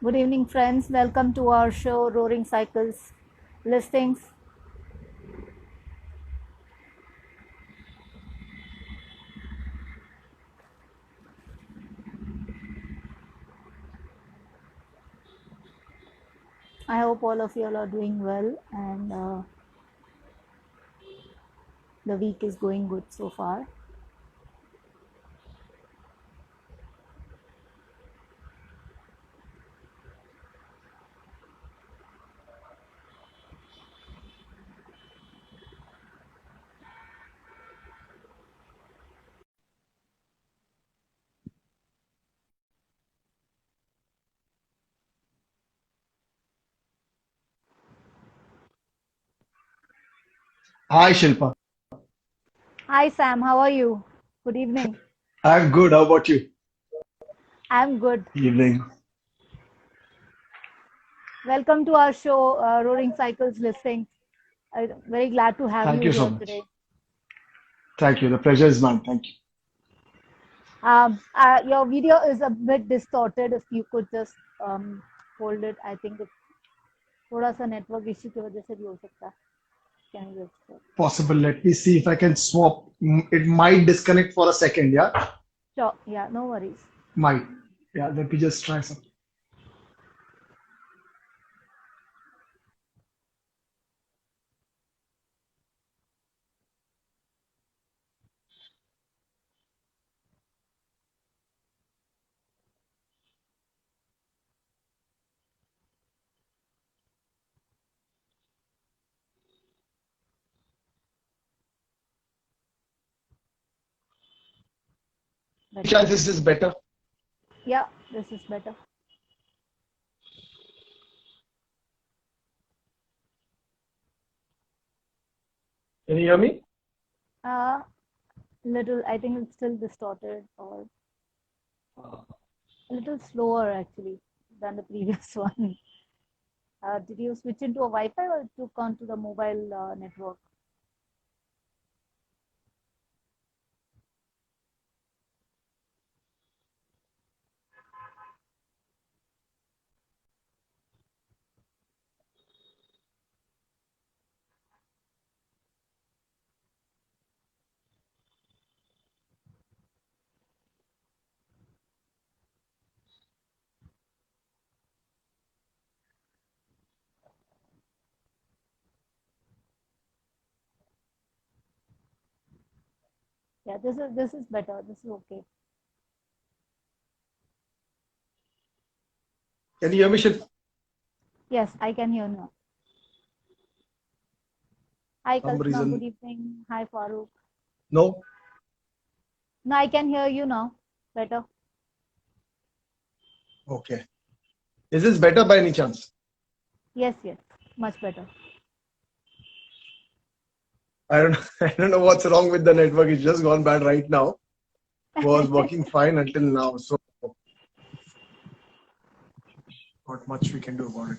Good evening, friends. Welcome to our show, Roaring Cycles Listings. I hope all of you all are doing well and the week is going good so far. Hi Shilpa. Hi, Sam. How are you? Good evening. I'm good. How about you? I'm good. Evening. Welcome to our show, Roaring Cycles Listings. I'm very glad to have Thank you you so here much. today. Thank you. The pleasure is mine. Thank you. Your video is a bit distorted. If you could just hold it, I think it's थोड़ा सा network issue की वजह से भी हो सकता है. Can you just Possible. Let me see if I can swap. It might disconnect for a second. Yeah. sure, yeah, no worries. Might. Yeah. Let me just try something. Better. Chance this is better. Yeah, this is better. Can you hear me? Uh, Little, I think it's still distorted or a little slower actually than the previous one. Did you switch into a Wi-Fi or took onto the mobile network? Yeah, this is better. This is okay. Can you hear me, Shilpa? Yes, I can hear now. Hi, Some Kalpana. Good reason. evening. Hi, Farooq. No. No, I can hear you now. Better. Okay. Is this better by any chance? Yes, yes, much better. I don't. I don't know what's wrong with the network. It's just gone bad right now. Was working fine until now. So not much we can do about it.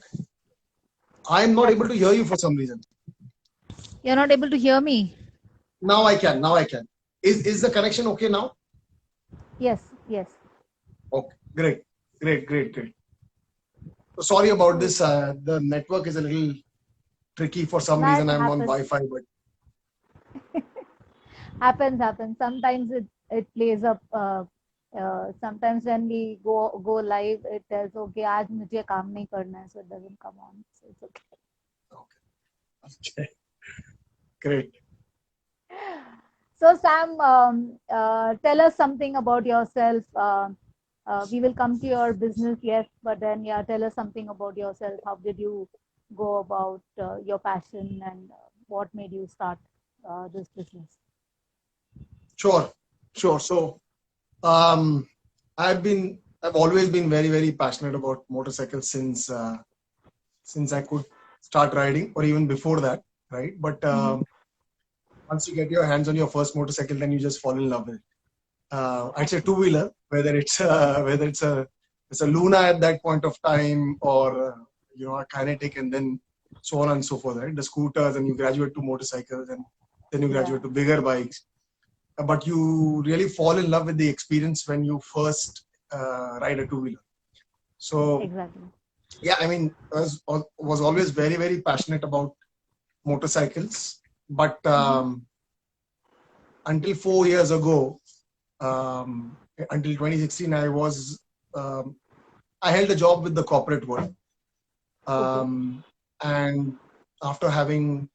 I'm not That's able to hear you for some reason. You're not able to hear me. Now I can. Now I can. Is the connection okay now? Yes, yes. Okay. Great. Great. Great. Great. So sorry about So this. The network is a little tricky for some that reason. I'm on happens. Wi-Fi, but Happens. Sometimes it plays up. Sometimes when we go live, it tells okay, आज मुझे काम नहीं करना है, so it doesn't come on. So it's okay. okay, great. So Sam, tell us something about yourself. We will come to your business, yes, but then yeah, tell us something about yourself. How did you go about your passion and what made you start this business? Sure, sure. So um, I've always been very, very passionate about motorcycles since I could start riding, or even before that, right? But Mm-hmm. once you get your hands on your first motorcycle, then you just fall in love with it. I'd say two-wheeler, whether it's a Luna at that point of time, or a Kinetic, and then so on and so forth, right? The scooters, and you graduate to motorcycles, and then you Yeah. graduate to bigger bikes. But you really fall in love with the experience when you first ride a two-wheeler. So Exactly. yeah, I mean, was always very, very passionate about motorcycles. But until 4 years ago, until 2016, um, I held a job with the corporate world. Okay. And after having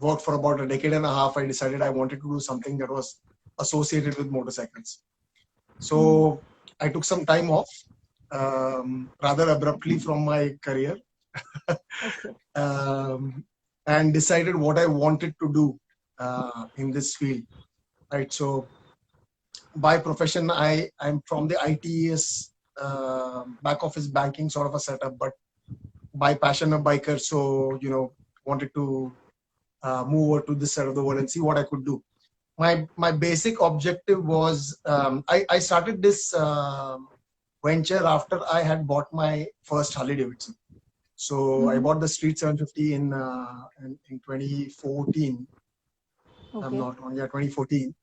worked for about a decade and a half, I decided I wanted to do something that was associated with motorcycles. So I took some time off, rather abruptly from my career, Okay. and decided what I wanted to do in this field. Right. So by profession, I'm from the ITES, back office banking sort of a setup, but by passion a biker. So wanted to move over to this side of the world and see what I could do. My basic objective was, I started this venture after I had bought my first Harley Davidson. So I bought the Street 750 in 2014. I'm Okay. not wrong. Yeah, 2014,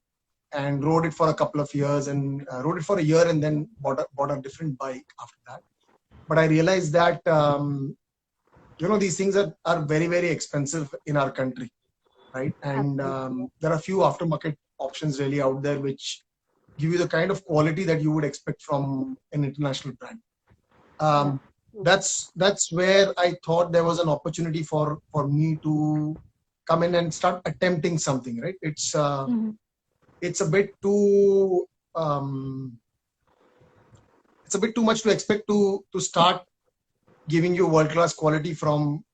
and rode it for a couple of years, and rode it for a year, and then bought a different bike after that. But I realized that these things are very, very expensive in our country, right? And Absolutely. there are few aftermarket options really out there which give you the kind of quality that you would expect from an international brand. Yeah. That's where I thought there was an opportunity for me to come in and start attempting something, right? It's a bit too um, it's a bit too much to expect to start giving you world class quality from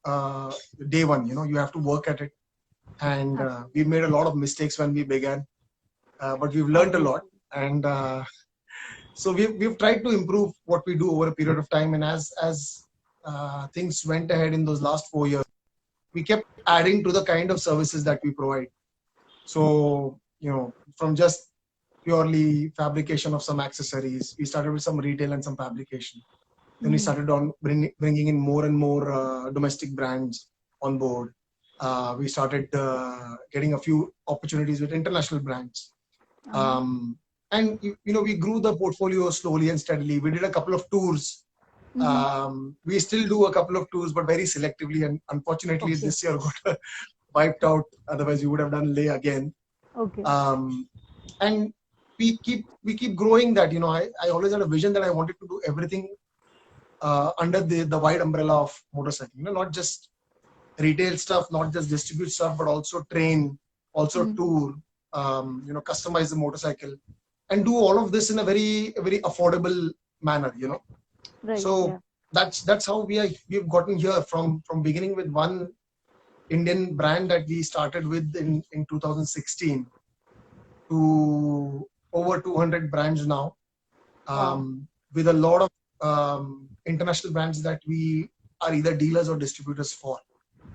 day one. You have to work at it, and we made a lot of mistakes when we began, but we've learned a lot, Obviously. and so we've tried to improve what we do over a period of time. And as things went ahead in those last 4 years, we kept adding to the kind of services that we provide. So from just purely fabrication of some accessories, we started with some retail and some fabrication. Then we started on bringing in more and more domestic brands on board. We started getting a few opportunities with international brands. And we grew the portfolio slowly and steadily. We did a couple of tours. We still do a couple of tours, but very selectively. And unfortunately, Okay. this year got wiped out. Otherwise, we would have done Leh again. Okay. And we keep growing that. I always had a vision that I wanted to do everything under the wide umbrella of motorcycling. Not just retail stuff, not just distribute stuff, but also train, also tour, customize the motorcycle, and do all of this in a very, very affordable manner. Right. So Yeah. that's how we've gotten here from beginning with one Indian brand that we started with in 2016 to over 200 brands now, with a lot of international brands that we are either dealers or distributors for.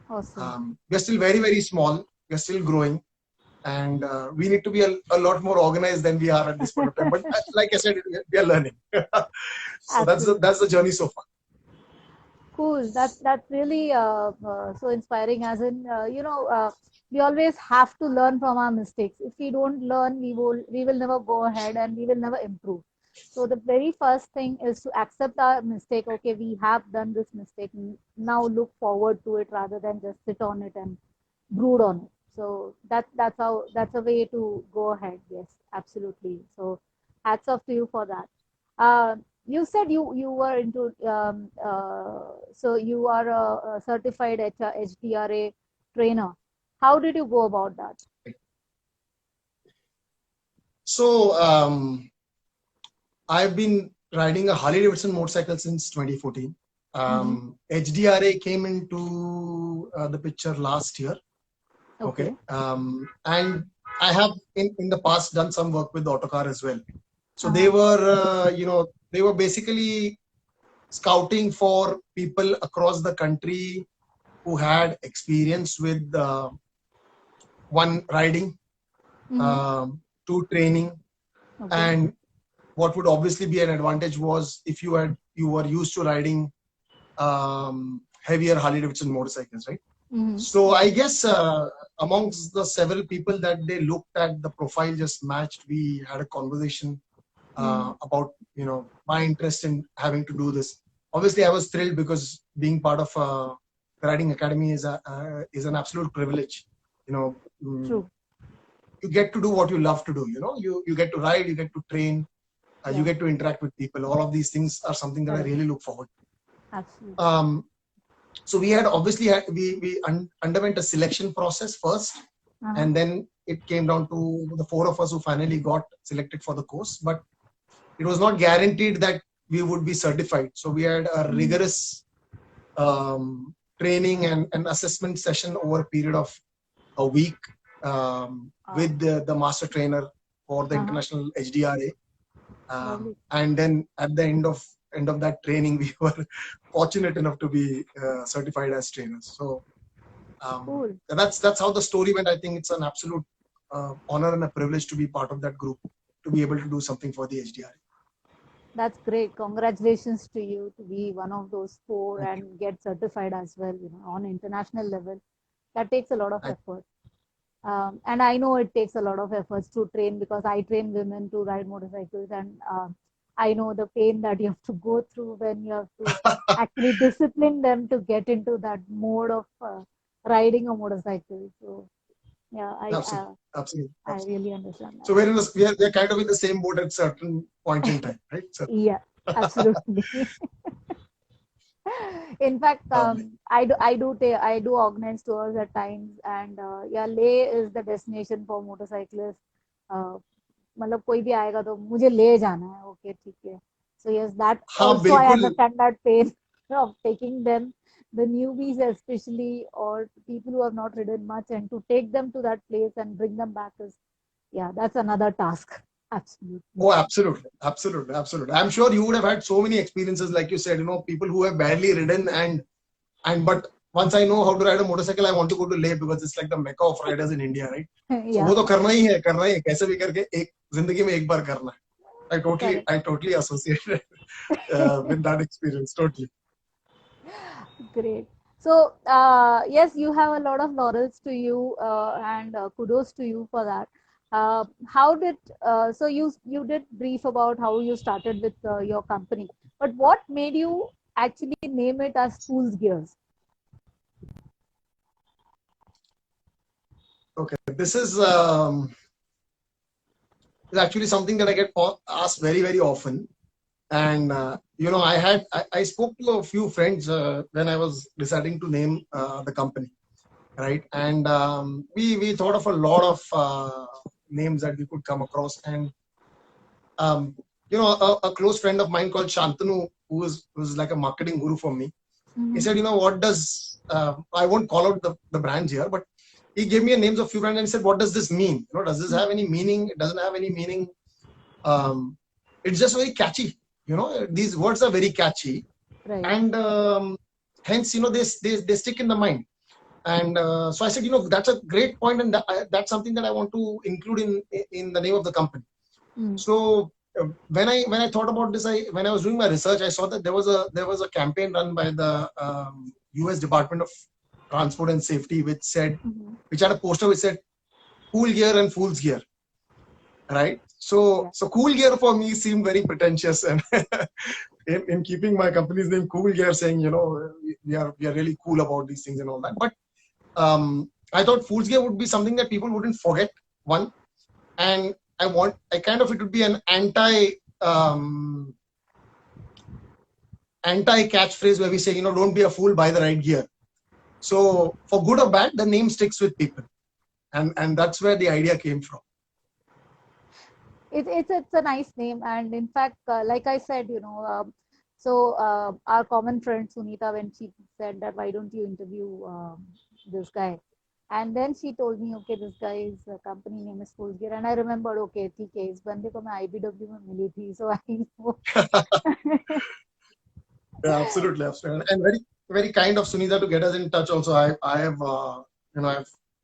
Awesome. We're still very, very small. We're still growing, and we need to be a lot more organized than we are at this point of time. But like I said, we are learning. So that's the journey so far. Cool. That's really so inspiring. As in, we always have to learn from our mistakes. If we don't learn, we will never go ahead and we will never improve. So the very first thing is to accept our mistake. Okay, we have done this mistake. Now look forward to it rather than just sit on it and brood on it. So that's a way to go ahead. Yes, absolutely. So hats off to you for that. Uh, you said you were into so you are a certified HDRA trainer. How did you go about that? So I've been riding a Harley Davidson motorcycle since 2014. HDRA came into the picture last year. Okay. And I have in the past done some work with Autocar as well. So they were basically scouting for people across the country who had experience with one riding, two training, and what would obviously be an advantage was if you were used to riding heavier Harley Davidson motorcycles, right? So I guess amongst the several people that they looked at, the profile just matched. We had a conversation, about my interest in having to do this. Obviously, I was thrilled because being part of riding academy is an absolute privilege. True. You get to do what you love to do. You get to ride, you get to train, you get to interact with people. All of these things are something that I really look forward to. Absolutely. So we had obviously we underwent a selection process first, and then it came down to the 4 of us who finally got selected for the course. But it was not guaranteed that we would be certified. So we had a rigorous training and assessment session over a period of a week with the master trainer for the international HDRA. And then at the end of that training, we were fortunate enough to be certified as trainers. So cool. That's how the story went. I think it's an absolute honor and a privilege to be part of that group, to be able to do something for the HDRA. That's great. Congratulations to you to be one of those 4 and get certified as well, on international level. That takes a lot of effort. And I know it takes a lot of efforts to train, because I train women to ride motorcycles, and I know the pain that you have to go through when you have to actually discipline them to get into that mode of riding a motorcycle. So yeah, absolutely. I really understand that. So we're kind of in the same boat at certain point in time, right? So. Yeah, absolutely. In fact, I do organize tours at times, and Leh is the destination for motorcyclists. मतलब कोई भी आएगा तो मुझे ले जाना है, okay, ठीक है. So yes, that also I understand that pain of taking them, the newbies especially, or people who have not ridden much, and to take them to that place and bring them back is, that's another task. Absolutely. Oh, absolutely. I'm sure you would have had so many experiences, like you said, people who have barely ridden but once I know how to ride a motorcycle, I want to go to Leh because it's like the mecca of riders in India, right? So वो तो करना ही है, कैसे भी करके एक जिंदगी में एक बार करना है. I totally associate with that experience, totally. Great. So yes, you have a lot of laurels to you, and kudos to you for that. How did so you did brief about how you started with your company, but what made you actually name it as Fool's Gears? Okay, this is actually something that I get asked very, very often. And I spoke to a few friends when I was deciding to name the company, right? And we thought of a lot of names that we could come across. And a close friend of mine called Shantanu, who was like a marketing guru for me, he said, what does I won't call out the brands here, but he gave me a names of few brands and he said, what does this mean? Does this have any meaning? It doesn't have any meaning. It's just very catchy. These words are very catchy, right. And hence, they stick in the mind. And so I said, that's a great point, and that's something that I want to include in the name of the company. So when I thought about this, when I was doing my research, I saw that there was a campaign run by the US Department of Transport and Safety, which said, which had a poster which said, "Cool Gear and Fool's Gear." Right. So Cool Gear for me seemed very pretentious, and in keeping my company's name Cool Gear, saying we are really cool about these things and all that. But I thought Fool's Gear would be something that people wouldn't forget. One, and I kind of it would be an anti catchphrase where we say, don't be a fool, buy the right gear. So for good or bad, the name sticks with people, and that's where the idea came from. It's a nice name, and in fact, like I said, so our common friend Sunita, when she said that, why don't you interview this guy, and then she told me, okay, this guy's company name is Fool's Gear, and I remembered, okay, TK, इस बंदे को मैं IBW में मिली थी, so I know. Yeah, absolutely, and very, very kind of Sunita to get us in touch. Also, I have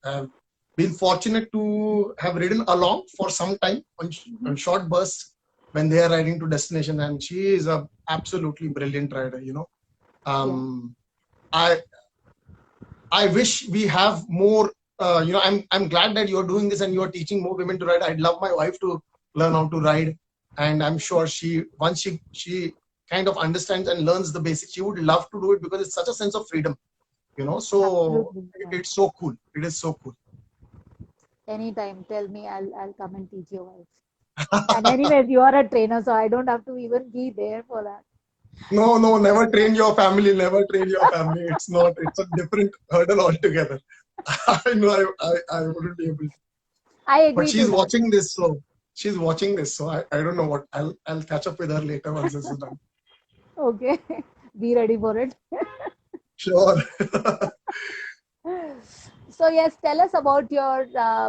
I've been fortunate to have ridden along for some time on short bursts when they are riding to destination, and she is a absolutely brilliant rider. I wish we have more. I'm glad that you're doing this and you're teaching more women to ride. I'd love my wife to learn how to ride, and I'm sure once she kind of understands and learns the basics, she would love to do it because it's such a sense of freedom, so Absolutely. Yeah. it's so cool. It is so cool. Anytime, tell me, I'll come and teach your wife. And anyways, you are a trainer, so I don't have to even be there for that. No, never train your family. Never train your family. It's a different hurdle altogether. I know I wouldn't be able to. I But agree to she's that. watching this, so I don't know what. I'll catch up with her later once this is done. Okay, be ready for it. Sure. So yes, tell us about your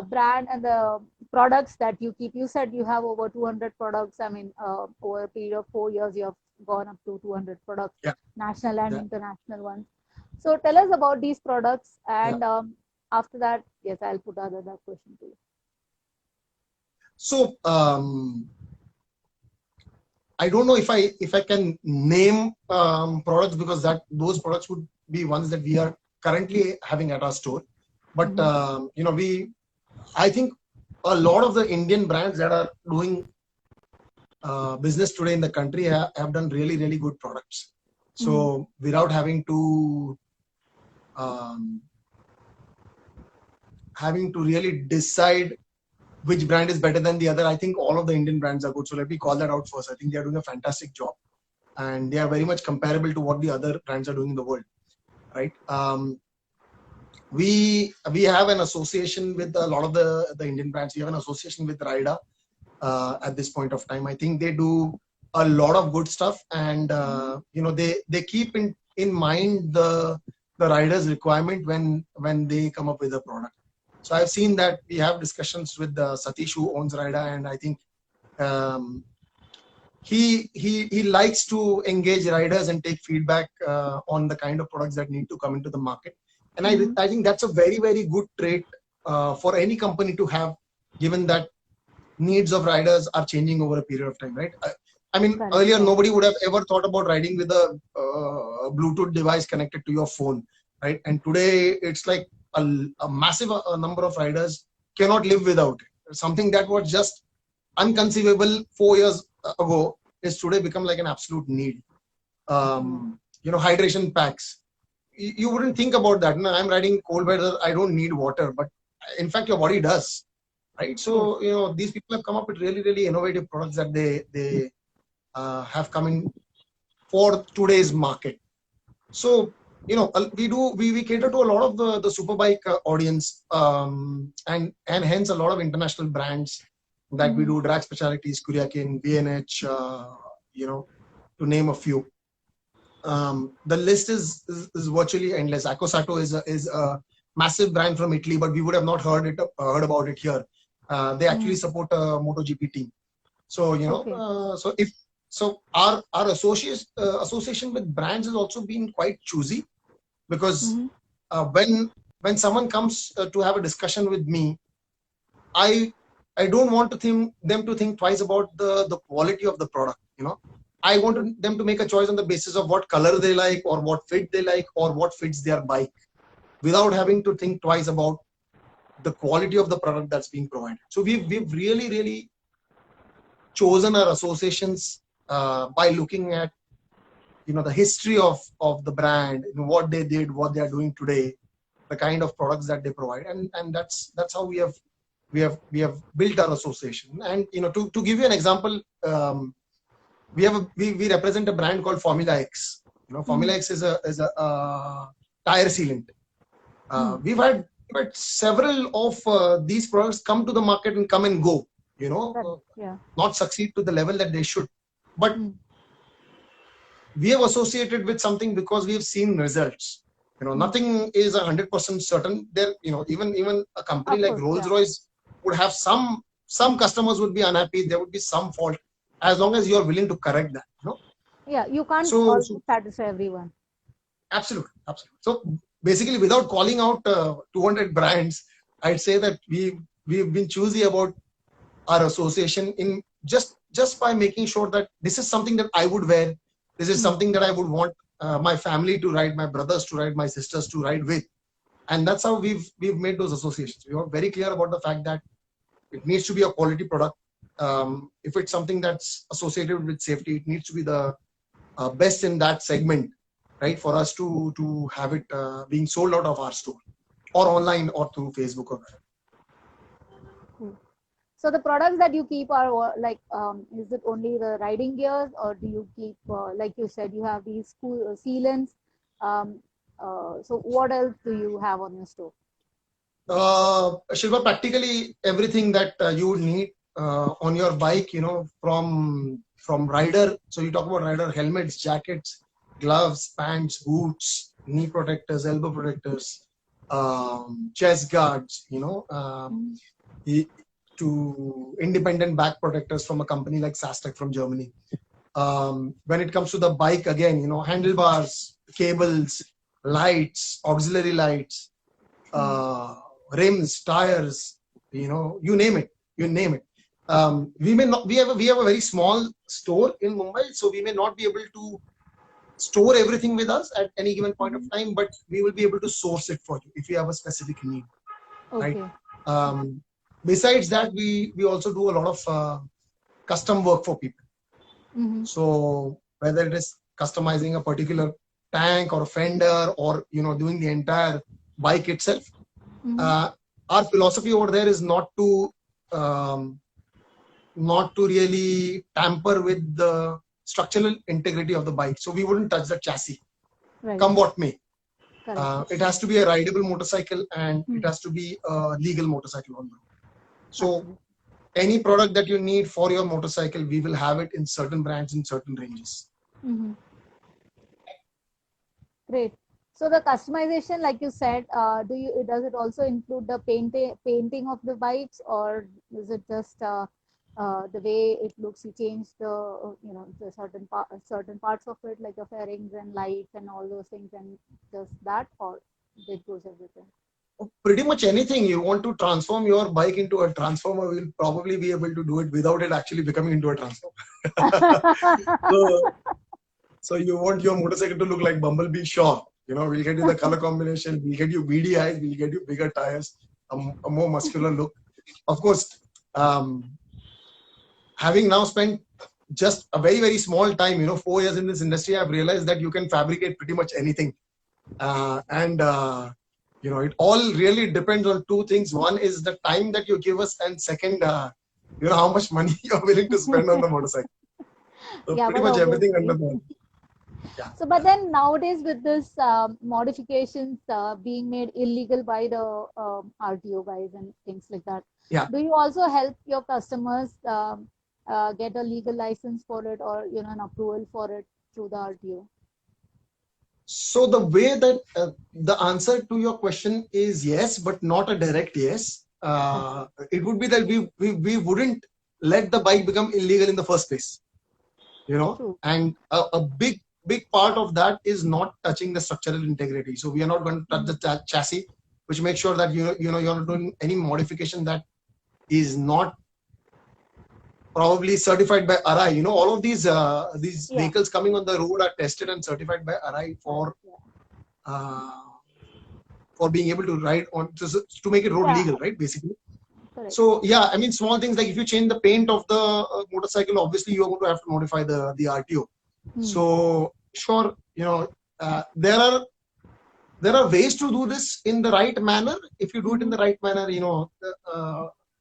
brand and the products that you keep. You said you have over 200 products. I mean, over a period of 4 years, you have gone up to 200 products, Yeah. national and Yeah. international ones. So tell us about these products, Yeah. and after that, yes, I'll put another question to you. So I don't know if I can name products, because those products would be ones that we are currently having at our store. But I think a lot of the Indian brands that are doing business today in the country have done really, really good products. So without having to really decide which brand is better than the other, I think all of the Indian brands are good. So let me call that out first. I think they are doing a fantastic job, and they are very much comparable to what the other brands are doing in the world, right? We have an association with a lot of the Indian brands. We have an association with Rida at this point of time. I think they do a lot of good stuff, and they keep in mind the rider's requirement when they come up with a product. So I've seen that we have discussions with Satish, who owns Rida, and I think he likes to engage riders and take feedback on the kind of products that need to come into the market. And I think that's a very, very good trait for any company to have, given that needs of riders are changing over a period of time, right? I mean, earlier nobody would have ever thought about riding with a Bluetooth device connected to your phone, right? And today it's like a massive number of riders cannot live without it. Something that was just unconceivable 4 years ago is today become like an absolute need. Hydration packs. You wouldn't think about that. No, I'm riding cold weather. I don't need water, but in fact, your body does, right? So these people have come up with really, really innovative products that they have come in for today's market. So we cater to a lot of the superbike audience, and hence a lot of international brands that we do, Drag Specialties, Kuriakin, B&H, to name a few. The list is virtually endless. Accosato is a massive brand from Italy, but we would have not heard about it here. They actually support a MotoGP team. So our association with brands has also been quite choosy, because when someone comes to have a discussion with me, I don't want them to think twice about the quality of the product. I want them to make a choice on the basis of what color they like, or what fit they like, or what fits their bike, without having to think twice about the quality of the product that's being provided. So we've really, really chosen our associations by looking at the history of the brand, what they did, what they are doing today, the kind of products that they provide, and that's how we have built our association. And to give you an example, we represent a brand called Formula X. Formula X is a tire sealant. We've had several of these products come to the market and come and go, not succeed to the level that they should. But we have associated with something because we have seen results. Nothing is 100% certain. There, even a company like Rolls-Royce would have some customers would be unhappy. There would be some fault. As long as you are willing to correct that, Yeah, you can't always satisfy everyone. Absolutely. So basically, without calling out 200 brands, I'd say that we've been choosy about our association in just by making sure that this is something that I would wear. This is something that I would want my family to ride, my brothers to ride, my sisters to ride with, and that's how we've made those associations. We are very clear about the fact that it needs to be a quality product. if it's something that's associated with safety, it needs to be the best in that segment, right? For us to have it being sold out of our store or online or through Facebook or whatever. So the products that you keep are like, is it only the riding gears, or do you keep, like you said, you have these school sealants? So what else do you have on your store? Shilpa, practically everything that you would need on your bike, from rider. So you talk about rider helmets, jackets, gloves, pants, boots, knee protectors, elbow protectors, chest guards, to independent back protectors from a company like Sastec from Germany. When it comes to the bike, again, handlebars, cables, lights, auxiliary lights, rims, tires, you name it. We have a very small store in Mumbai, so we may not be able to store everything with us at any given point of time, but we will be able to source it for you if you have a specific need. Okay. Right? Besides that, we also do a lot of custom work for people. So whether it is customizing a particular tank or a fender, or doing the entire bike itself, our philosophy over there is not to really tamper with the structural integrity of the bike. So we wouldn't touch the chassis, Right. come what may. Correct. It has to be a rideable motorcycle, and it has to be a legal motorcycle on the road. So any product that you need for your motorcycle, we will have it in certain brands, in certain ranges. Great. So the customization, like you said, does it also include the painting of the bikes, or is it just the way it looks? You change the the certain parts of it, like the fairings and lights and all those things, and just that, or it goes everything? Pretty much anything. You want to transform your bike into a transformer, we'll probably be able to do it without it actually becoming into a transformer. So you want your motorcycle to look like Bumblebee? Sure. We'll get you the color combination, we'll get you beady eyes, we'll get you bigger tires, a more muscular look. Of course, having now spent just a very, very small time, 4 years in this industry, I've realized that you can fabricate pretty much anything. It all really depends on two things. One is the time that you give us, and second, how much money you're willing to spend on the motorcycle. So pretty much everything under the. Yeah. So, but then nowadays with this modifications being made illegal by the RTO guys and things like that, do you also help your customers get a legal license for it, or an approval for it through the RTO? So the way that the answer to your question is yes, but not a direct yes. It would be that we wouldn't let the bike become illegal in the first place, True. And a big part of that is not touching the structural integrity. So we are not going to touch the chassis, which makes sure that you're not doing any modification that is not probably certified by ARAI. All of these vehicles coming on the road are tested and certified by ARAI for being able to ride on, to make it road legal, right? Basically. Correct. So small things like if you change the paint of the motorcycle, obviously you are going to have to modify the RTO. So sure, there are ways to do this in the right manner. If you do it in the right manner,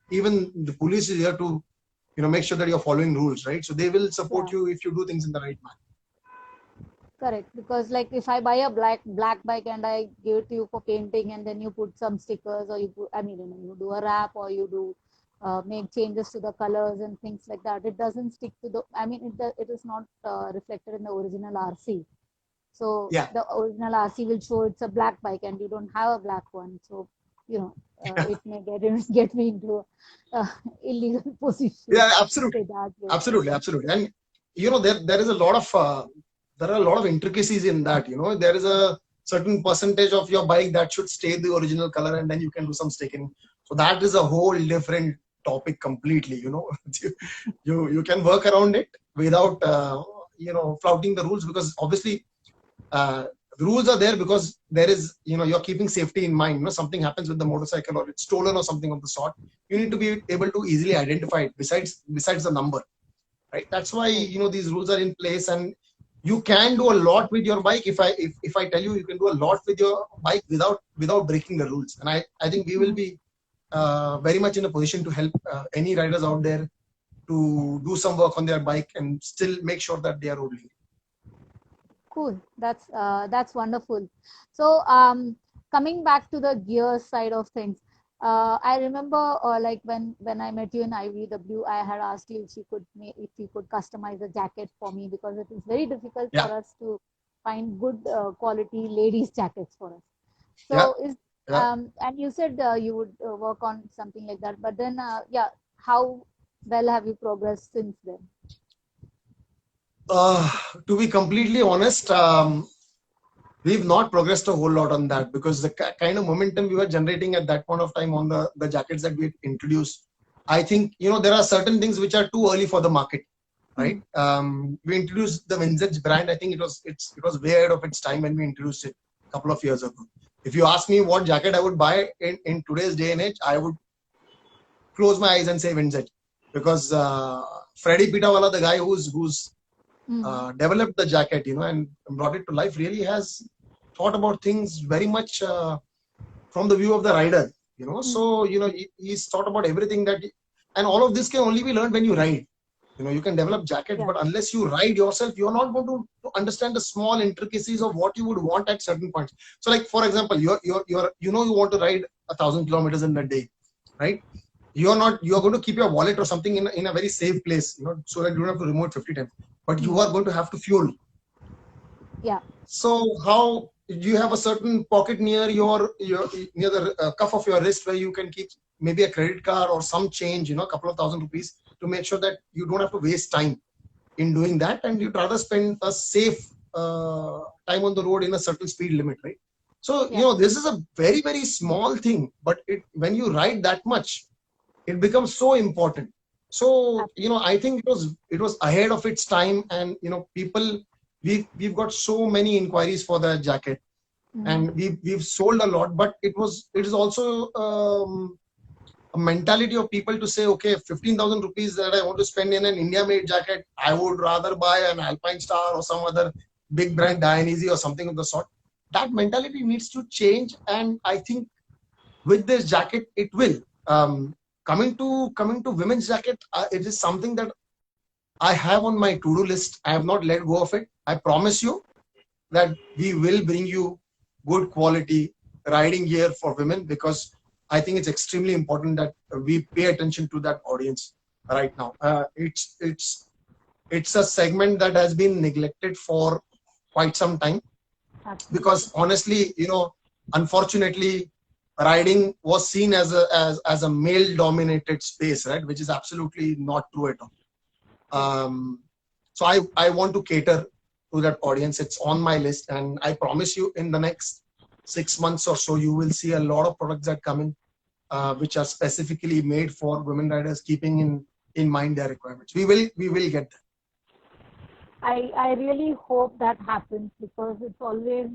even the police is here to make sure that you're following rules, right? So they will support you if you do things in the right manner. Correct, because like if I buy a black bike and I give it to you for painting, and then you put some stickers, or you do a wrap, or you do make changes to the colors and things like that, it doesn't stick to the. It is not reflected in the original RC. So the original RC will show it's a black bike, and you don't have a black one. So it may get me into illegal position. Yeah, absolutely, absolutely. And there is a lot of there are a lot of intricacies in that. There is a certain percentage of your bike that should stay the original color, and then you can do some sticking. So that is a whole different topic completely. You can work around it without flouting the rules, because obviously The rules are there because there is, you're keeping safety in mind. Something happens with the motorcycle or it's stolen or something of the sort. You need to be able to easily identify it besides the number, right? That's why, these rules are in place, and you can do a lot with your bike. If I tell you, you can do a lot with your bike without breaking the rules. And I think we will be very much in a position to help any riders out there to do some work on their bike and still make sure that they are road legal. Cool. That's wonderful. So coming back to the gear side of things, I remember like when I met you in IVW, I had asked you if you could customize a jacket for me, because it is very difficult Yeah. for us to find good quality ladies jackets for us. Yeah. So Yeah. and you said you would work on something like that, but then how well have you progressed since then? To be completely honest, we've not progressed a whole lot on that, because the kind of momentum we were generating at that point of time on the jackets that we introduced, I think, there are certain things which are too early for the market, right? We introduced the Vintage brand. I think it was way ahead of its time when we introduced it a couple of years ago. If you ask me what jacket I would buy in today's day and age, I would close my eyes and say Vintage, because Freddie Pitawala, the guy who's developed the jacket, and brought it to life, really has thought about things very much from the view of the rider, So, he's thought about everything and all of this can only be learned when you ride. You can develop jackets, but unless you ride yourself, you're not going to understand the small intricacies of what you would want at certain points. So, like, for example, you want to ride 1,000 kilometers in a day, right? You're going to keep your wallet or something in a very safe place, so that you don't have to remove 50 times. But you are going to have to fuel. Yeah. So how you have a certain pocket near near the cuff of your wrist where you can keep maybe a credit card or some change, a couple of thousand rupees, to make sure that you don't have to waste time in doing that, and you'd rather spend a safe time on the road in a certain speed limit, right? So this is a very, very small thing, but when you ride that much, it becomes so important. So I think it was ahead of its time, and people, we've got so many inquiries for the jacket, and we've sold a lot, but it is also a mentality of people to say, okay, 15,000 rupees that I want to spend in an India-made jacket, I would rather buy an Alpine Star or some other big brand, Dainese or something of the sort. That mentality needs to change, and I think with this jacket, it will. Coming to women's jacket, it is something that I have on my to-do list. I have not let go of it. I promise you that we will bring you good quality riding gear for women, because I think it's extremely important that we pay attention to that audience right now. It's a segment that has been neglected for quite some time, because honestly, unfortunately, riding was seen as a male dominated space, right? Which is absolutely not true at all. So I want to cater to that audience. It's on my list, and I promise you, in the next 6 months or so, you will see a lot of products that come in, which are specifically made for women riders, keeping in mind their requirements. We will get there. I really hope that happens, because it's always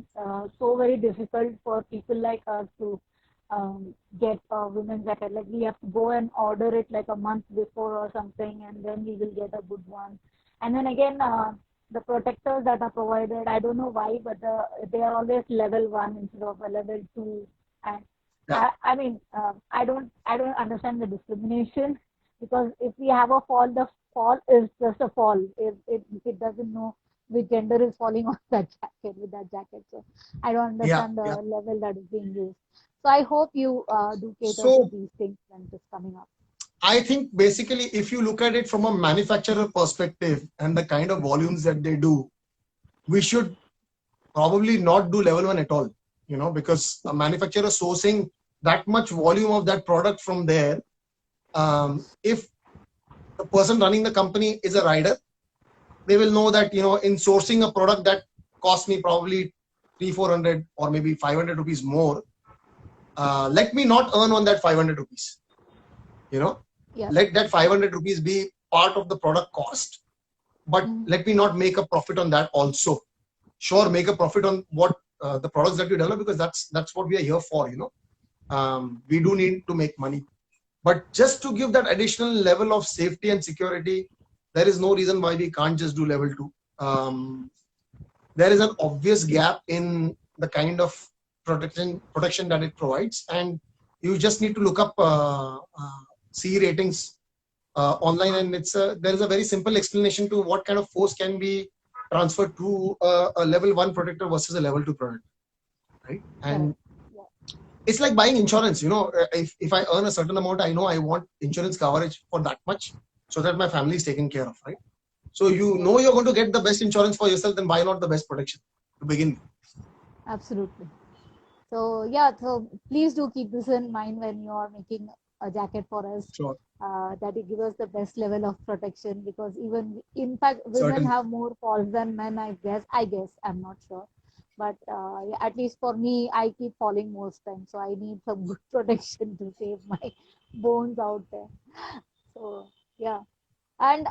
so very difficult for people like us to get a women's jacket. Like, we have to go and order it like a month before or something, and then we will get a good one. And then again, the protectors that are provided, I don't know why, but they are always level 1 instead of a level 2. And I mean, I don't understand the discrimination, because if we have a fall, the fall is just a fall. It doesn't know which gender is falling on that jacket, with that jacket. So I don't understand the level that is being used. So I hope you do cater to these things when it is coming up. I think basically, if you look at it from a manufacturer perspective and the kind of volumes that they do, we should probably not do level 1 at all, because a manufacturer sourcing that much volume of that product from there, if the person running the company is a rider, they will know that, in sourcing a product that cost me probably 300-400 or maybe 500 rupees more, let me not earn on that 500 rupees. Let that 500 rupees be part of the product cost, but let me not make a profit on that also. Sure, make a profit on what the products that we develop, because that's what we are here for. We do need to make money, but just to give that additional level of safety and security, there is no reason why we can't just do level 2. There is an obvious gap in the kind of protection that it provides, and you just need to look up CE ratings online, and there is a very simple explanation to what kind of force can be transferred to a level 1 protector versus a level 2 product, right? And it's like buying insurance. If I earn a certain amount, I know I want insurance coverage for that much so that my family is taken care of, right? So you're going to get the best insurance for yourself, then why not the best protection to begin with? Absolutely. So yeah, so please do keep this in mind when you are making a jacket for us. Sure. That it gives us the best level of protection, because even in fact women Certainly have more faults than men. I guess I'm not sure, but at least for me, I keep falling most times, so I need some good protection to save my bones out there. So yeah. And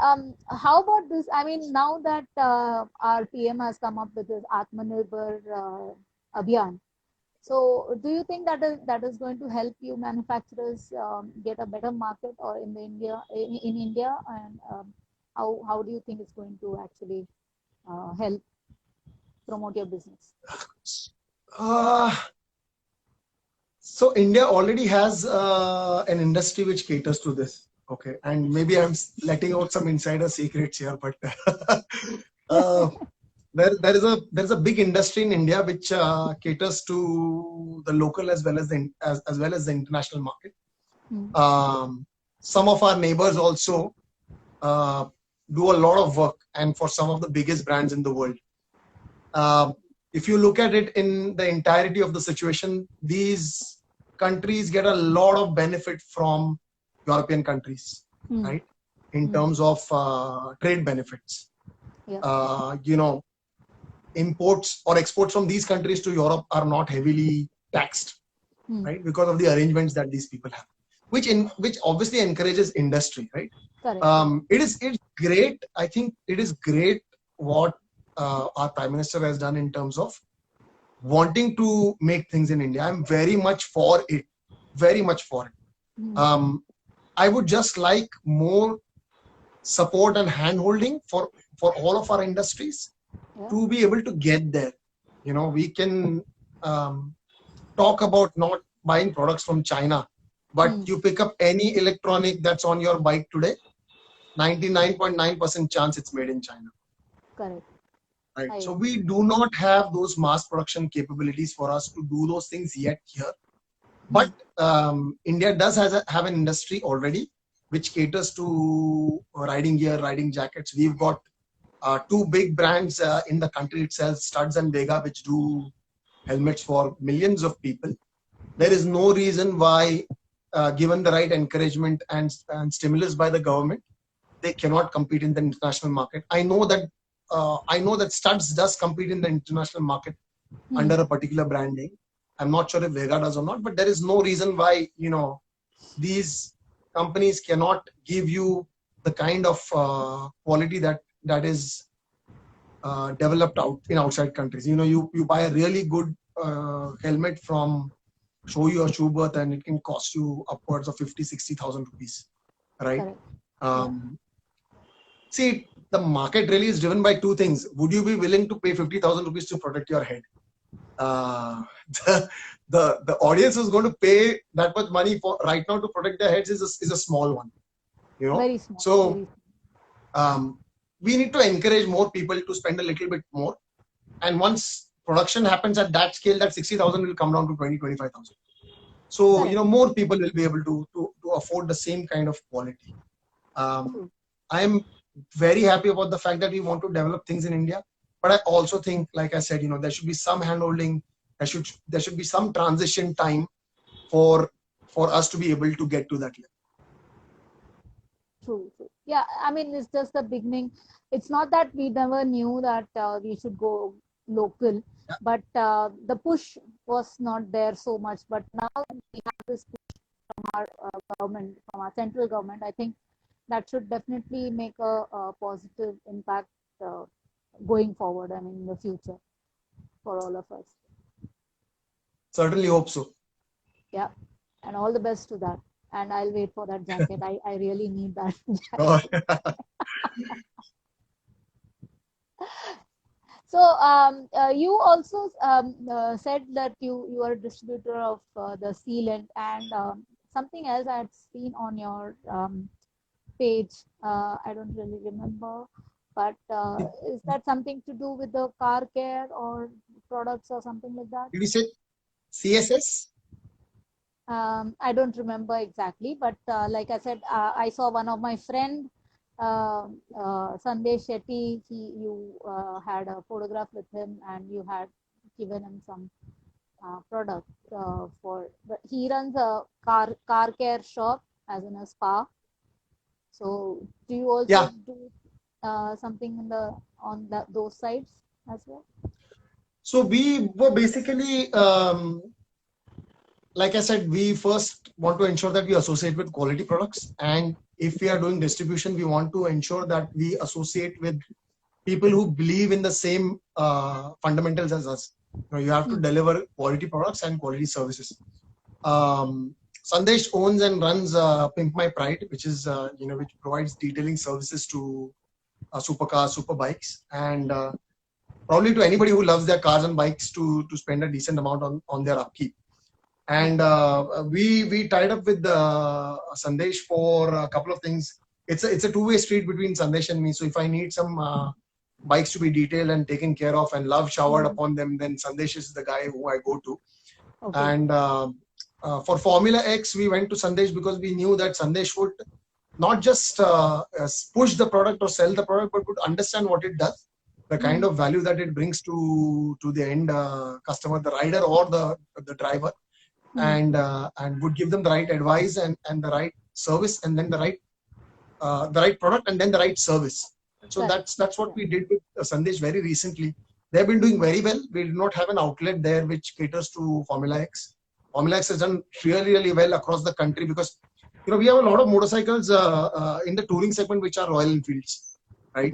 how about this? I mean, now that our PM has come up with this Atmanirbhar Abhiyan, so do you think that is going to help you manufacturers get a better market, or in India, and how do you think it's going to actually help promote your business? uh, so India already has an industry which caters to this. Okay, and maybe I'm letting out some insider secrets here, but there is a big industry in India which caters to the local as well as the international market. Some of our neighbors also do a lot of work, and for some of the biggest brands in the world. If you look at it in the entirety of the situation, these countries get a lot of benefit from European countries, right? In terms of trade benefits. Yeah. Imports or exports from these countries to Europe are not heavily taxed, right? Because of the arrangements that these people have, which obviously encourages industry, right? Correct. It's great. I think it is great what our Prime Minister has done in terms of wanting to make things in India. I'm very much for it. Very much for it. I would just like more support and hand-holding for all of our industries to be able to get there. We can talk about not buying products from China, but you pick up any electronic that's on your bike today, 99.9% chance it's made in China. Correct. Right. So we do not have those mass production capabilities for us to do those things yet here. But India does have an industry already which caters to riding gear, riding jackets. We've got two big brands in the country itself, Studs and Vega, which do helmets for millions of people. There is no reason why, given the right encouragement and stimulus by the government, they cannot compete in the international market. I know that Studs does compete in the international market under a particular brand name. I'm not sure if Vega does or not, but there is no reason why these companies cannot give you the kind of quality that is developed in outside countries. You buy a really good helmet from Shoei or Schuberth, and it can cost you upwards of 50,000-60,000 rupees, right? See, the market really is driven by two things. Would you be willing to pay 50,000 rupees to protect your head? The audience who's going to pay that much money for right now to protect their heads is a small one. Very small. So we need to encourage more people to spend a little bit more. And once production happens at that scale, that 60,000 will come down to 20,000-25,000. So more people will be able to afford the same kind of quality. I am very happy about the fact that we want to develop things in India, but I also think, like I said, there should be some handholding. There should be some transition time for us to be able to get to that level. True. Yeah, I mean, it's just the beginning. It's not that we never knew that we should go local, but the push was not there so much. But now we have this push from our government, from our central government. I think that should definitely make a positive impact going forward, I mean, in the future for all of us. Certainly hope so. Yeah, and all the best to that. And I'll wait for that jacket. I really need that jacket. Oh, So you also said that you are a distributor of the sealant, and something else I had seen on your page. I don't really remember, but is that something to do with the car care or products or something like that? did you say CSS? I don't remember exactly, but like I said, I saw one of my friend, Sandesh Shetty. You had a photograph with him, and you had given him some product for. But he runs a car care shop as in a spa. So, do you also Yeah. do something in the on those sides as well? So we were basically, like I said, we first want to ensure that we associate with quality products. And if we are doing distribution, we want to ensure that we associate with people who believe in the same fundamentals as us. You have to deliver quality products and quality services. Sandesh owns and runs Pimp My Pride, which is which provides detailing services to supercars, super bikes, and probably to anybody who loves their cars and bikes to spend a decent amount on their upkeep. And we tied up with Sandesh for a couple of things. It's a two-way street between Sandesh and me. So if I need some bikes to be detailed and taken care of and love showered upon them, then Sandesh is the guy who I go to. Okay. And for Formula X, we went to Sandesh because we knew that Sandesh would not just push the product or sell the product, but would understand what it does, the kind of value that it brings to the end customer, the rider or the driver, and would give them the right advice and the right service, and then the right product, and then the right service. So that's what we did with Sandesh very recently. They've been doing very well. We do not have an outlet there which caters to Formula X. Formula X has done really well across the country because we have a lot of motorcycles in the touring segment which are Royal Enfields, right?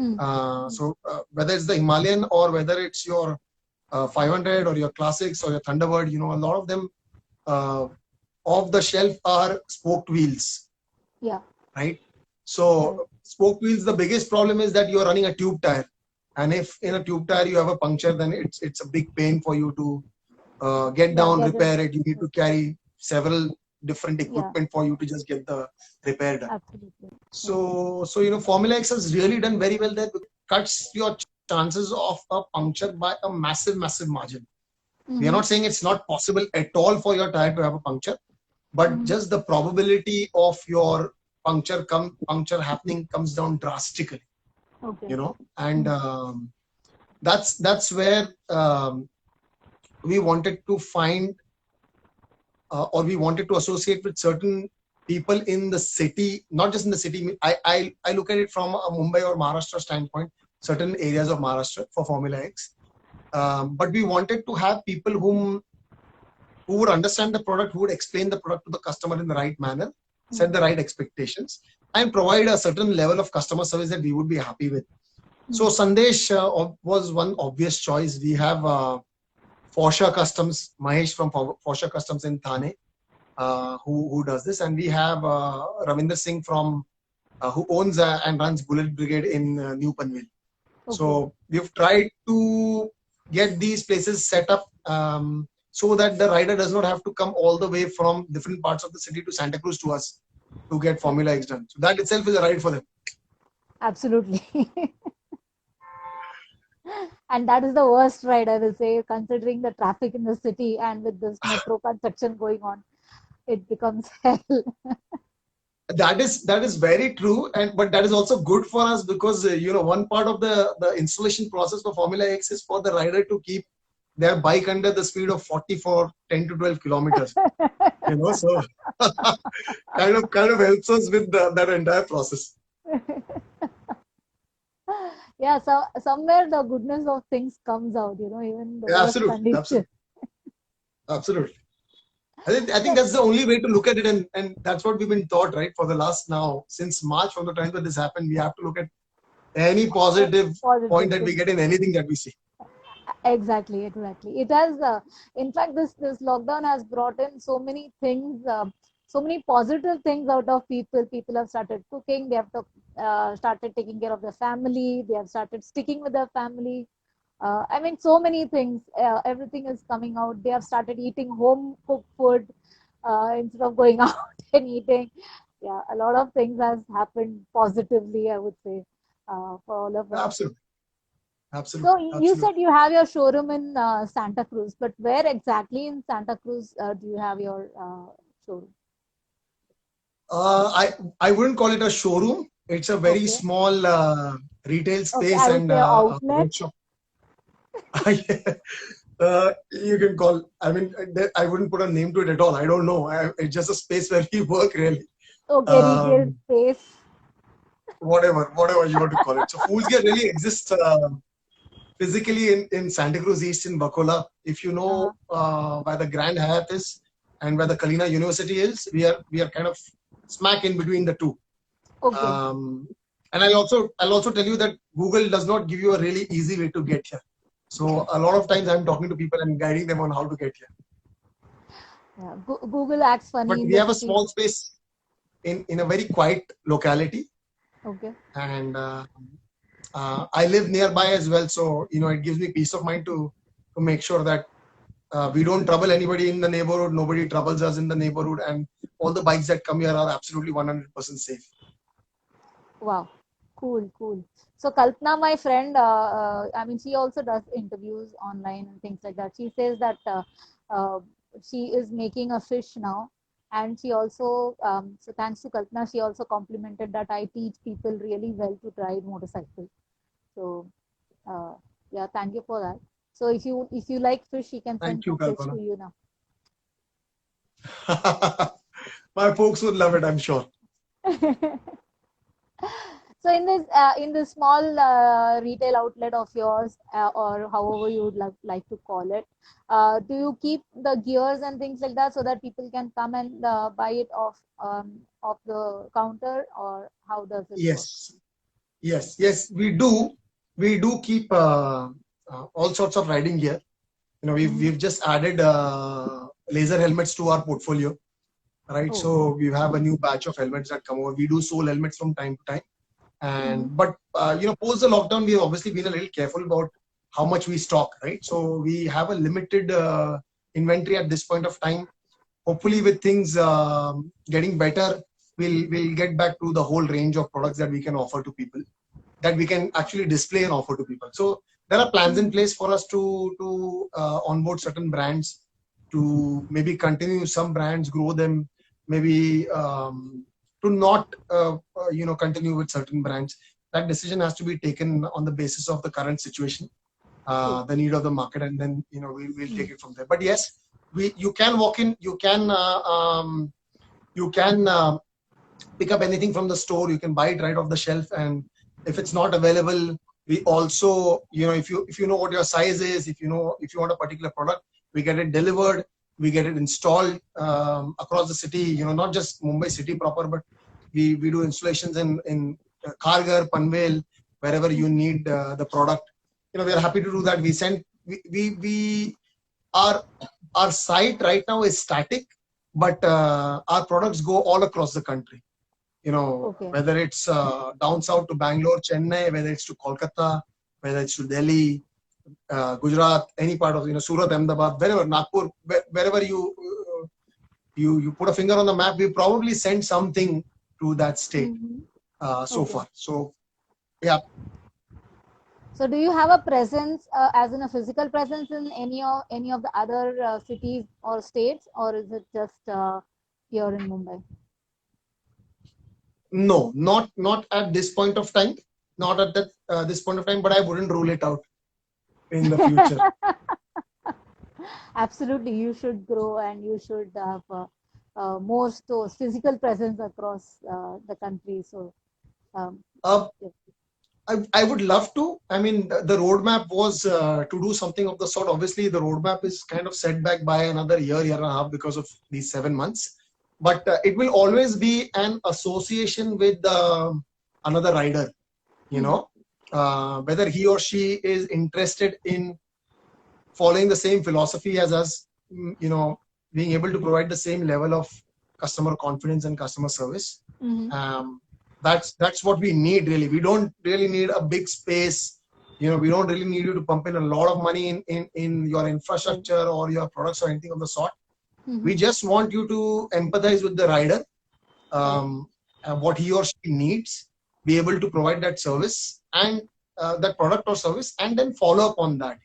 So whether it's the Himalayan or whether it's your 500 or your classics or your Thunderbird, a lot of them off the shelf are spoked wheels. Yeah. Right. So spoke wheels, the biggest problem is that you are running a tube tire, and if in a tube tire you have a puncture, then it's a big pain for you to get down, repair it. You need to carry several different equipment for you to just get the repair done. Absolutely. So Formula X has really done very well there. It cuts your chances of a puncture by a massive margin. We are not saying it's not possible at all for your tire to have a puncture, but just the probability of your puncture happening comes down drastically. Okay. And that's where we wanted to find or we wanted to associate with certain people in the city, not just in the city. I look at it from a Mumbai or Maharashtra standpoint, certain areas of Maharashtra for Formula X. But we wanted to have people who would understand the product, who would explain the product to the customer in the right manner, set the right expectations, and provide a certain level of customer service that we would be happy with. So Sandesh was one obvious choice. We have Forsha Customs, Mahesh from Forsha Customs in Thane, who does this, and we have Ravinder Singh from who owns and runs Bullet Brigade in New Panvel. Okay. So we've tried to get these places set up so that the rider does not have to come all the way from different parts of the city to Santa Cruz to us to get Formula X done. So that itself is a ride for them. Absolutely. And that is the worst ride, I will say, considering the traffic in the city and with this metro construction going on, it becomes hell. That is very true, but that is also good for us because one part of the installation process for Formula X is for the rider to keep their bike under the speed of 40 for 10 to 12 kilometers. So kind of helps us with that entire process. Yeah, so somewhere the goodness of things comes out, even the worst condition. Absolutely. I think that's the only way to look at it, and that's what we've been taught, right? For the last since March, from the time that this happened, we have to look at any positive point that we get in anything that we see. Exactly, exactly. It has, in fact, this lockdown has brought in so many things, so many positive things out of people. People have started cooking. They have started taking care of their family. They have started sticking with their family. I mean, so many things. Everything is coming out. They have started eating home cooked food instead of going out and eating. Yeah, a lot of things has happened positively, I would say, for all of us. Absolutely, So absolutely, you said absolutely. you have your showroom in Santa Cruz, but where exactly in Santa Cruz do you have your showroom? Uh, I I wouldn't call it a showroom. It's a very Okay. small retail Okay, space I would and say a outlet. workshop. You can call. I mean, I wouldn't put a name to it at all. I don't know. It's just a space where we work, really. Okay, retail Um, space. whatever you want to call it. So Fools Gear really exists physically in Santa Cruz East in Bacola. If you Uh-huh. know where the Grand Hyatt is and where the Kalina University is, we are kind of smack in between the two. Okay. Um, and I'll also tell you that Google does not give you a really easy way to get here. So a lot of times I'm talking to people and guiding them on how to get here. Yeah. Google acts But funny in we the have a city. small space in a very quiet locality, Okay. and I live nearby as well. So it gives me peace of mind to make sure that we don't trouble anybody in the neighborhood. Nobody troubles us in the neighborhood, and all the bikes that come here are absolutely 100% safe. Wow. Cool, cool. So Kalpana, my friend, I mean, she also does interviews online and things like that. She says that uh, she is making a fish now, and she also, so thanks to Kalpana, she also complimented that I teach people really well to ride motorcycle. So uh, yeah, thank you for that. So if you like fish, she can send Thank you, some fish Kalpana. to you now. My folks would love it, I'm sure. So in this small retail outlet of yours, or however you would like to call it, do you keep the gears and things like that so that people can come and buy it off the counter, or how does it work? Yes, yes, we do keep all sorts of riding gear. Mm-hmm. We've just added laser helmets to our portfolio, right? Oh. So we have a new batch of helmets that come over. We do sole helmets from time to time. Mm-hmm. But post the lockdown, we've obviously been a little careful about how much we stock, right? So we have a limited inventory at this point of time. Hopefully, with things getting better, we'll get back to the whole range of products that we can offer to people, that we can actually display and offer to people. So there are plans in Mm-hmm. place for us to onboard certain brands, to maybe continue some brands, grow them, maybe to not continue with certain brands. That decision has to be taken on the basis of the current situation, True. the need of the market, and then we'll Mm. take it from there. But yes, you can walk in, you can pick up anything from the store. You can buy it right off the shelf, and if it's not available, we also, if you know what your size is, if you want a particular product, we get it delivered, we get it installed across the city. Not just Mumbai city proper, but we do installations in Kharghar, Panvel, wherever you need the product. We are happy to do that. We our our site right now is static, but our products go all across the country. Okay. Whether it's down south to Bangalore, Chennai, whether it's to Kolkata, whether it's to Delhi, Gujarat, any part of Surat, Ahmedabad, wherever, Nagpur, wherever you put a finger on the map, we probably sent something to that state Mm-hmm. so Okay. far. So yeah, So, do you have a presence, as in a physical presence, in any of the other cities or states, or is it just here in Mumbai? no, not at this point of time, not at that this point of time, but I wouldn't rule it out in the future. Absolutely, you should grow and you should have more stores, physical presence across the country. So, um, Uh, yeah. I would love to. I mean, the roadmap was to do something of the sort. Obviously, the roadmap is kind of set back by another year and a half because of these 7 months. But it will always be an association with another rider, Hmm. whether he or she is interested in following the same philosophy as us, being able to provide the same level of customer confidence and customer service. That's what we need really. We don't really need a big space. We don't really need you to pump in a lot of money in your infrastructure or your products or anything of the sort. We just want you to empathize with the rider, what he or she needs, be able to provide that service and that product or service, and then follow up on that.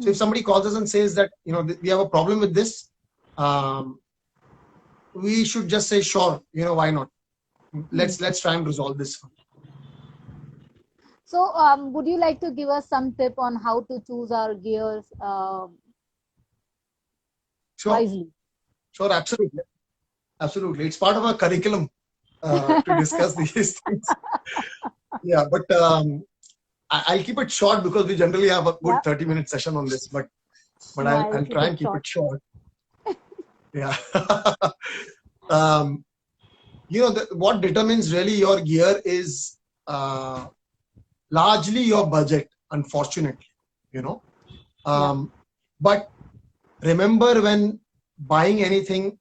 So if somebody calls us and says that we have a problem with this, we should just say sure. Why not? Let's try and resolve this. So, would you like to give us some tip on how to choose our gears wisely? Sure, absolutely. It's part of our curriculum to discuss these things. Yeah, but I'll keep it short because we generally have a good 30-minute session on this. But I'll try and keep it short. Yeah. What determines really your gear is largely your budget, unfortunately. But remember, when buying anything,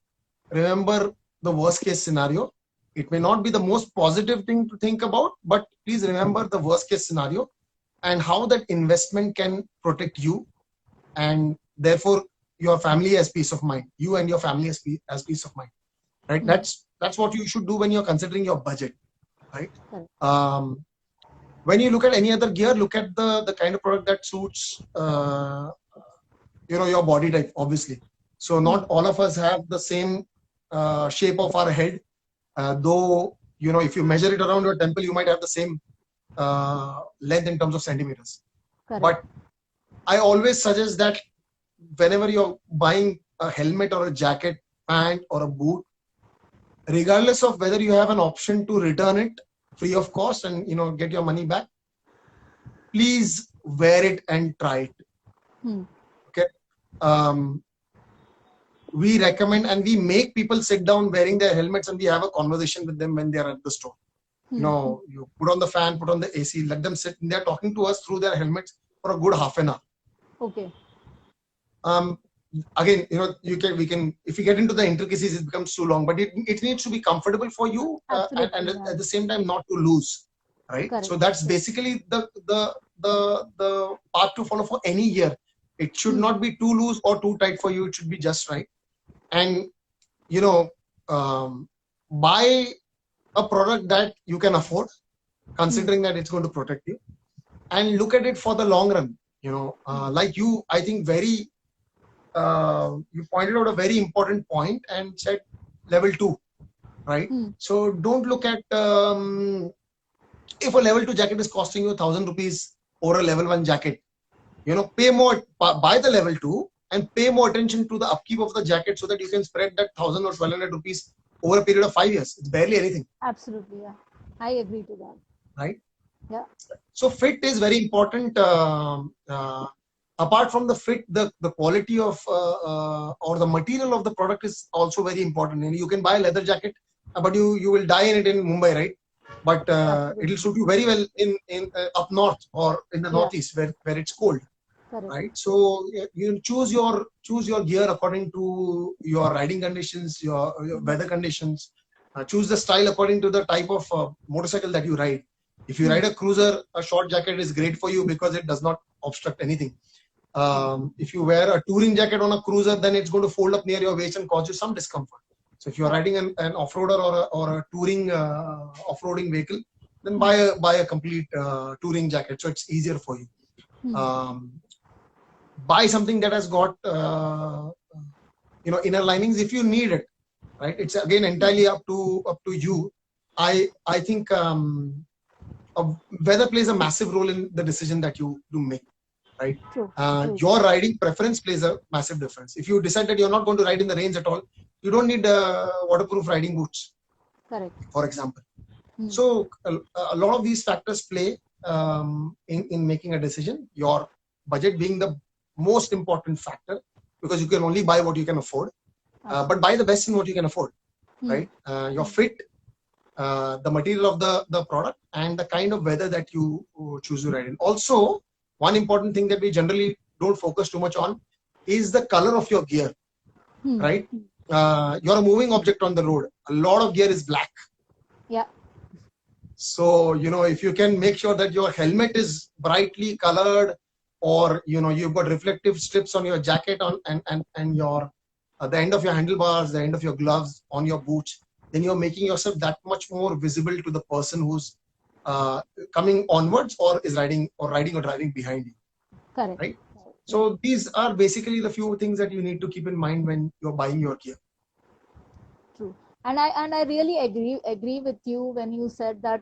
remember the worst case scenario. It may not be the most positive thing to think about, but please remember the worst case scenario and how that investment can protect you, and therefore your family has peace of mind. You and your family has peace of mind, right? That's what you should do when you're considering your budget, right? When you look at any other gear, look at the kind of product that suits your body type, obviously. So not all of us have the same shape of our head. Though, if you measure it around your temple, you might have the same length in terms of centimeters. Correct. But I always suggest that whenever you're buying a helmet or a jacket, pant or a boot, regardless of whether you have an option to return it free of cost and get your money back, please wear it and try it. Okay. We recommend and we make people sit down wearing their helmets, and we have a conversation with them when they are at the store. You put on the fan, put on the AC, let them sit. They're talking to us through their helmets for a good half an hour. Okay. Again, we can, if you get into the intricacies, it becomes too long, but it needs to be comfortable for you, and at the same time not to lose, right? Correct. So that's basically the path to follow for any gear. It should not be too loose or too tight for you. It should be just right. And buy a product that you can afford, considering that it's going to protect you, and look at it for the long run. Like you, I think you pointed out a very important point and said level 2, right? So don't look at if a level 2 jacket is costing you 1,000 rupees or a level 1 jacket, pay more, buy the level 2 and pay more attention to the upkeep of the jacket so that you can spread that 1,000 or 1,200 rupees over a period of 5 years. It's barely anything. Absolutely, yeah. I agree to that. Right? Yeah. So fit is very important. Apart from the fit, the quality of or the material of the product is also very important. And you can buy a leather jacket, but you will die in it in Mumbai, right? But it will suit you very well in up north or in the northeast where it's cold. Correct. Right? So you choose your gear according to your riding conditions, your weather conditions. Choose the style according to the type of motorcycle that you ride. If you ride a cruiser, a short jacket is great for you because it does not obstruct anything. If you wear a touring jacket on a cruiser, then it's going to fold up near your waist and cause you some discomfort. So if you're riding an off-roader or a touring off-roading vehicle, then buy a complete touring jacket so it's easier for you. Buy something that has got inner linings if you need it, right? It's again entirely up to you. I think weather plays a massive role in the decision that you do make, right? True. Your riding preference plays a massive difference. If you decide that you're not going to ride in the rains at all, you don't need waterproof riding boots. Correct. For example. So a lot of these factors play in making a decision. Your budget being the most important factor, because you can only buy what you can afford, but buy the best in what you can afford, right? Your fit, the material of the product, and the kind of weather that you choose to ride in. Also, one important thing that we generally don't focus too much on is the color of your gear, Hmm. right? You're a moving object on the road. A lot of gear is black. Yeah. So, if you can make sure that your helmet is brightly colored, or, you've got reflective strips on your jacket and your the end of your handlebars, the end of your gloves on your boots, then you're making yourself that much more visible to the person who's coming onwards or is riding or driving behind you, Correct. right? Yeah. So these are basically the few things that you need to keep in mind when you're buying your gear. True. And I really agree with you when you said that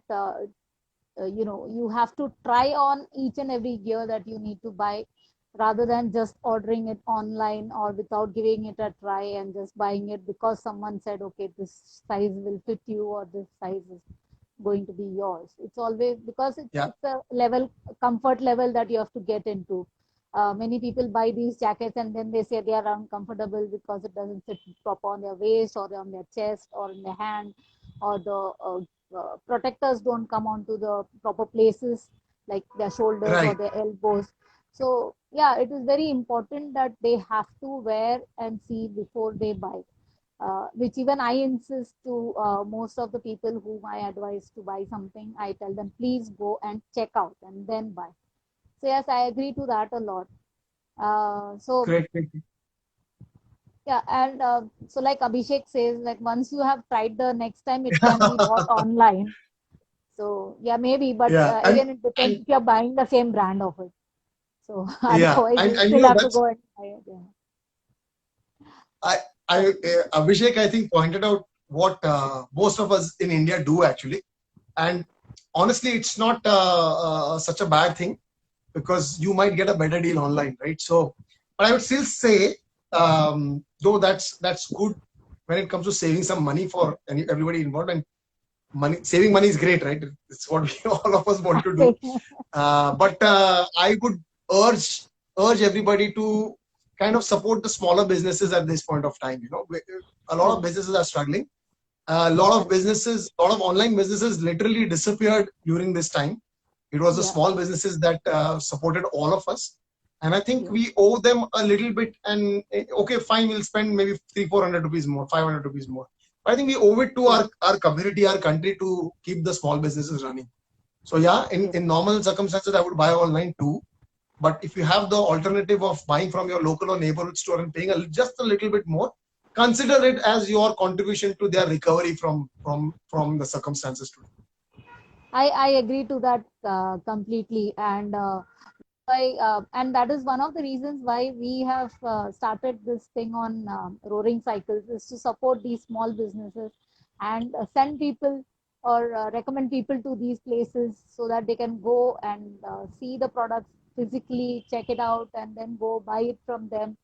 you have to try on each and every gear that you need to buy, rather than just ordering it online or without giving it a try and just buying it because someone said, okay, this size will fit you or this size is going to be yours. It's always because Yeah, it's a comfort level that you have to get into. Many people buy these jackets and then they say they are uncomfortable because it doesn't fit proper on their waist or on their chest or in their hand, or the protectors don't come onto the proper places like their shoulders or right. their elbows. So yeah, it is very important that they have to wear and see before they buy. Which even I insist to most of the people whom I advise to buy something, I tell them, please go and check out and then buy. So yes, I agree to that a lot. So Great, great. yeah, and so like Abhishek says, like once you have tried, the next time it can be bought online. So yeah, maybe, but Yeah, again, it depends and if you're buying the same brand of it. So yeah, otherwise, you and still have to that's go and buy it. Yeah. I Abhishek, I think, pointed out what most of us in India do actually, and honestly, it's not such a bad thing, because you might get a better deal online, right? So, but I would still say, though that's good when it comes to saving some money for everybody involved, and saving money is great, right? It's what we all of us want to do. But I would urge everybody to kind of support the smaller businesses at this point of time. A lot of True. businesses are struggling. A lot of businesses, a lot of online businesses literally disappeared during this time. It was the Yeah. small businesses that supported all of us. And I think Yeah. we owe them a little bit. And okay, fine, we'll spend maybe 400 rupees more, 500 rupees more. But I think we owe it to True. our community, our country, to keep the small businesses running. So yeah, Yes. in normal circumstances, I would buy online too. But if you have the alternative of buying from your local or neighborhood store and paying just a little bit more, consider it as your contribution to their recovery from the circumstances today. I agree to that completely, and that is one of the reasons why we have started this thing on roaring cycles, is to support these small businesses and send people or recommend people to these places so that they can go and see the products physically, check it out, and then go buy it from them.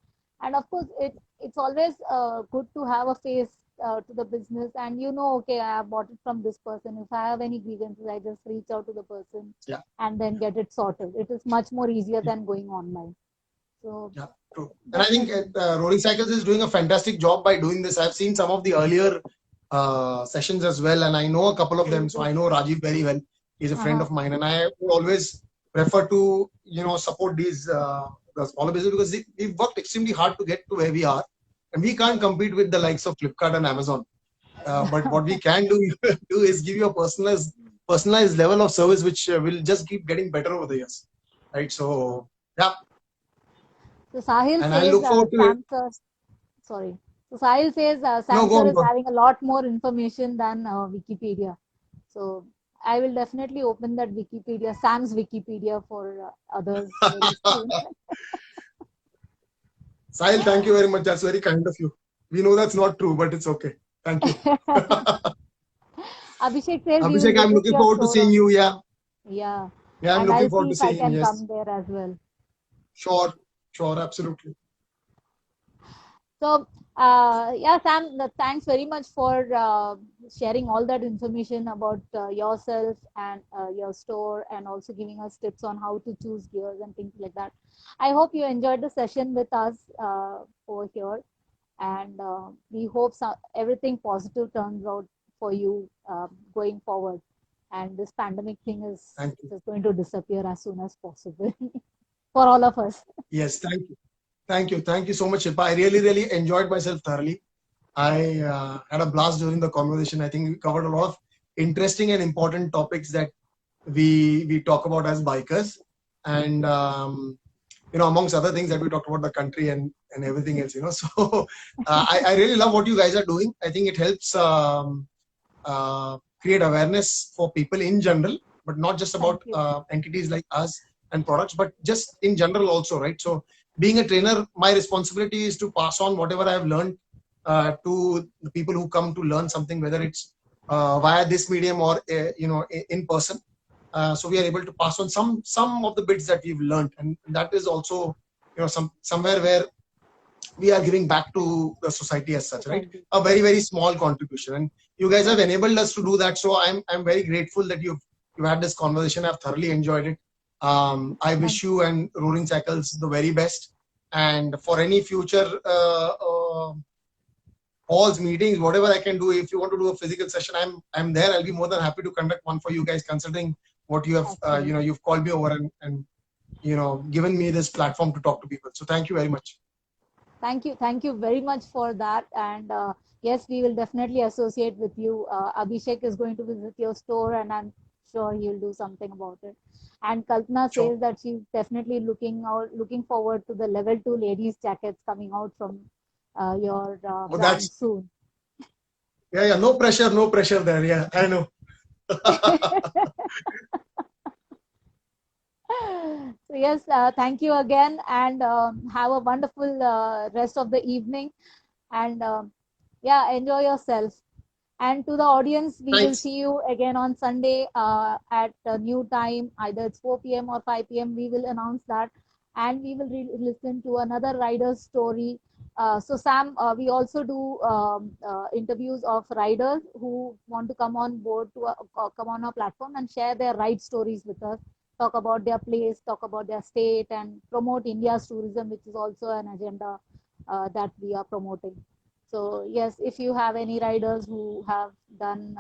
And of course, it's always good to have a face to the business, and okay, I have bought it from this person. If I have any grievances, I just reach out to the person Yeah, and then get it sorted. It is much more easier than going online. So yeah, true. And I think definitely. Rolling Cycles is doing a fantastic job by doing this. I've seen some of the earlier sessions as well, and I know a couple of them. So I know Rajiv very well. He's a friend Uh-huh. of mine, and I would always prefer to support these the smaller businesses, because we've worked extremely hard to get to where we are, and we can't compete with the likes of Flipkart and Amazon. But what we can do is give you a personalized level of service, which will just keep getting better over the years, right? So yeah, So Sahil and I says look forward to it. Samsung. Sorry. So Sahil says No, go Samsung on, is go on. having a lot more information than Wikipedia. So I will definitely open that Wikipedia, Sam's Wikipedia, for others very soon. Sahil, thank you very much. That's very kind of you. We know that's not true, but it's okay. Thank you. Abhishek says he will Abhishek, I'm visit looking your forward to store seeing you. also. Yeah. Yeah. Yeah, I'm And looking I'll forward see to if I seeing him. can Yes. come there as well. Sure. Sure. Absolutely. So, yeah, Sam, thanks very much for sharing all that information about yourself and your store, and also giving us tips on how to choose gears and things like that. I hope you enjoyed the session with us over here, and we hope everything positive turns out for you going forward. And this pandemic thing is Thank you. just going to disappear as soon as possible. for all of us. Yes, thank you. Thank you so much, Shilpa. I really enjoyed myself thoroughly. I had a blast during the conversation. I think we covered a lot of interesting and important topics that we talk about as bikers, and amongst other things that we talked about the country and everything else. So I really love what you guys are doing. I think it helps create awareness for people in general, but not just about entities like us and products, but just in general also, right? So being a trainer, my responsibility is to pass on whatever I have learned to the people who come to learn something, whether it's via this medium or in person. So we are able to pass on some of the bits that we've learned, and that is also somewhere where we are giving back to the society as such, right? A very small contribution, and you guys have enabled us to do that. So I'm very grateful that you've had this conversation. I've thoroughly enjoyed it. I wish you and Roaring Cycles the very best, and for any future calls, meetings, whatever I can do. If you want to do a physical session, I'm there. I'll be more than happy to conduct one for you guys, considering what you have you've called me over and given me this platform to talk to people. So thank you very much. Thank you very much for that. And yes, we will definitely associate with you. Abhishek is going to visit your store, and I'm sure he'll do something about it. And Kalpana says that she's definitely looking forward to the level 2 ladies jackets coming out from your brand soon. Yeah, no pressure there. Yeah, I know. So yes, thank you again, and have a wonderful rest of the evening, and yeah, enjoy yourself. And to the audience, we will see you again on Sunday at a new time, either it's 4 p.m. or 5 p.m. We will announce that, and we will listen to another rider's story. So Sam, we also do interviews of riders who want to come on board to come on our platform and share their ride stories with us, talk about their place, talk about their state, and promote India's tourism, which is also an agenda that we are promoting. So yes, if you have any riders who have done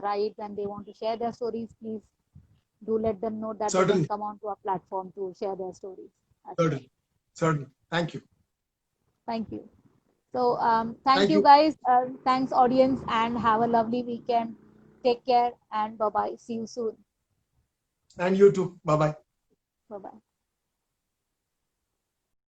rides and they want to share their stories, please do let them know that they can come onto our platform to share their stories. Certainly. Thank you. Thank you. So thank you guys. Thanks audience, and have a lovely weekend. Take care and bye-bye. See you soon. And you too. Bye-bye. Bye-bye.